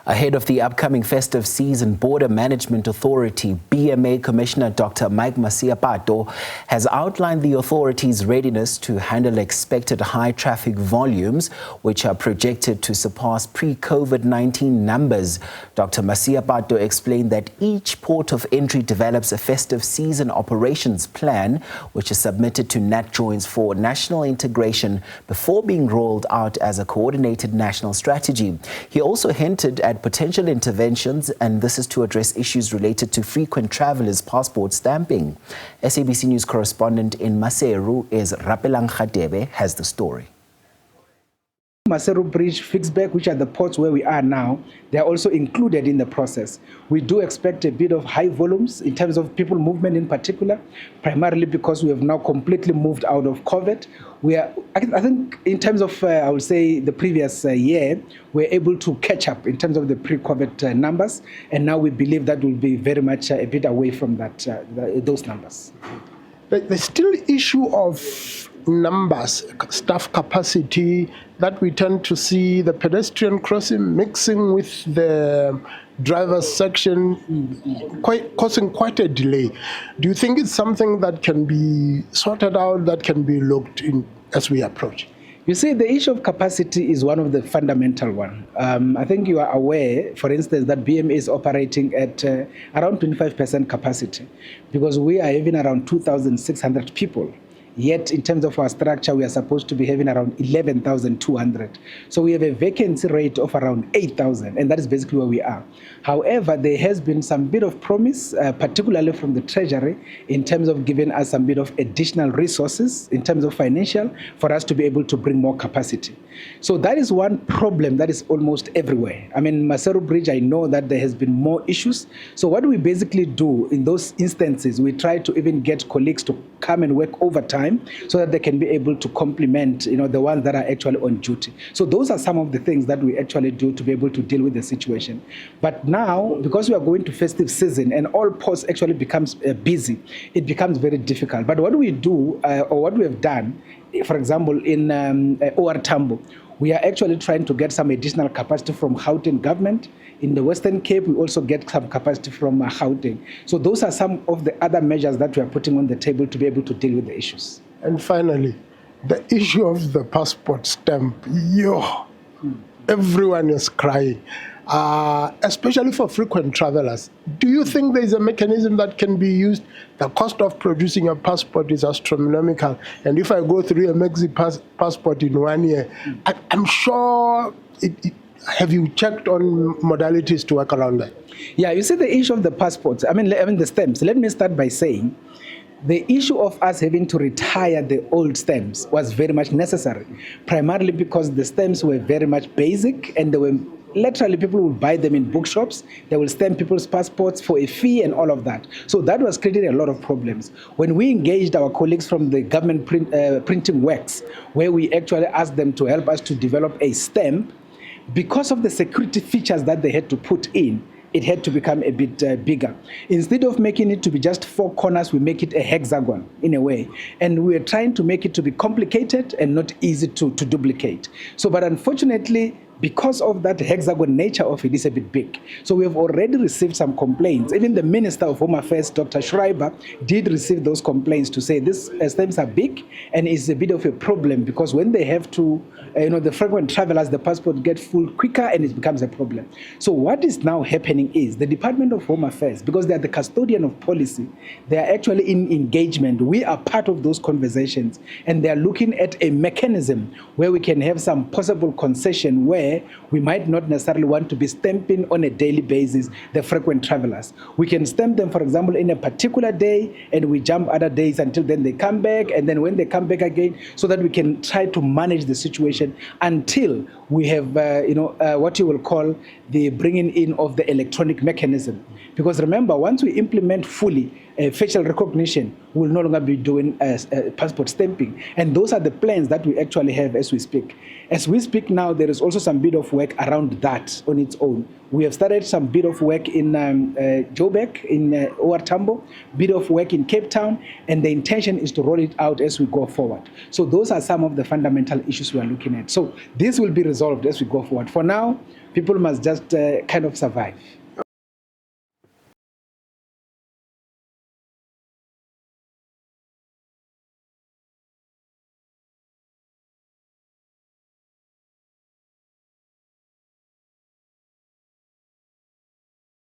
Ahead of the upcoming festive season, Border Management Authority BMA Commissioner Dr. Masiapato has outlined the authority's readiness to handle expected high traffic volumes, which are projected to surpass pre-COVID-19 numbers. Dr. Masiapato explained that each port of entry develops a festive season operations plan, which is submitted to NATJOINTS for national integration before being rolled out as a coordinated national strategy. He also hinted at potential interventions, and this is to address issues related to frequent travelers' passport stamping. SABC News Correspondent in Maseru is Rapelang Radebe has the story. Maseru Bridge, Fixback, which are the ports where we are now, they are also included in the process. We do expect a bit of high volumes in terms of people movement in particular, primarily because we have now completely moved out of COVID. I think in terms of, I would say, the previous year, we're able to catch up in terms of the pre-COVID numbers, and now we believe that will be very much a bit away from that those numbers. There's still issue of numbers, staff capacity, that we tend to see the pedestrian crossing mixing with the driver's section, causing quite a delay. Do you think it's something that can be sorted out, that can be looked in as we approach? You see, the issue of capacity is one of the fundamental one. I think you are aware, for instance, that BMA is operating at around 25% capacity because we are having around 2,600 people. Yet, in terms of our structure, we are supposed to be having around 11,200. So we have a vacancy rate of around 8,000, and that is basically where we are. However, there has been some bit of promise, particularly from the Treasury, in terms of giving us some bit of additional resources, in terms of financial, for us to be able to bring more capacity. So that is one problem that is almost everywhere. I mean, Maseru Bridge, I know that there has been more issues. So what we basically do in those instances, we try to even get colleagues to come and work overtime, so that they can be able to complement, the ones that are actually on duty. So those are some of the things that we actually do to be able to deal with the situation. But now, because we are going to festive season and all ports actually becomes busy, it becomes very difficult. But what we do, or what we have done, for example, in OR Tambo, we are actually trying to get some additional capacity from Gauteng government. In the Western Cape, we also get some capacity from Gauteng. So those are some of the other measures that we are putting on the table to be able to deal with the issues. And finally, the issue of the passport stamp. Everyone is crying, especially for frequent travelers. Do you think there is a mechanism that can be used? The cost of producing a passport is astronomical. And if I go through a Mexican passport in 1 year, I'm sure have you checked on modalities to work around that? Yeah, you see the issue of the passports, I mean the stamps. Let me start by saying the issue of us having to retire the old stamps was very much necessary, primarily because the stamps were very much basic and they were literally people would buy them in bookshops. They will stamp people's passports for a fee and all of that. So that was creating a lot of problems. When we engaged our colleagues from the government printing works, where we actually asked them to help us to develop a stamp, because of the security features that they had to put in, it had to become a bit bigger. Instead of making it to be just 4 corners, we make it a hexagon in a way. And we are trying to make it to be complicated and not easy to duplicate. So, but unfortunately, because of that hexagon nature of it is a bit big. So we have already received some complaints. Even the Minister of Home Affairs, Dr. Schreiber, did receive those complaints to say these stamps are big and it's a bit of a problem because when they have to, the frequent travelers, the passport get full quicker and it becomes a problem. So what is now happening is the Department of Home Affairs, because they are the custodian of policy, they are actually in engagement. We are part of those conversations and they are looking at a mechanism where we can have some possible concession where we might not necessarily want to be stamping on a daily basis the frequent travelers. We can stamp them, for example, in a particular day, and we jump other days until then they come back, and then when they come back again, so that we can try to manage the situation until we have, what you will call the bringing in of the electronic mechanism. Because remember, once we implement fully facial recognition, we will no longer be doing passport stamping. And those are the plans that we actually have as we speak. As we speak now, there is also some bit of work around that on its own. We have started some bit of work in Joburg, in OR Tambo, bit of work in Cape Town, and the intention is to roll it out as we go forward. So those are some of the fundamental issues we are looking at. So this will be resolved as we go forward. For now, People must just kind of survive.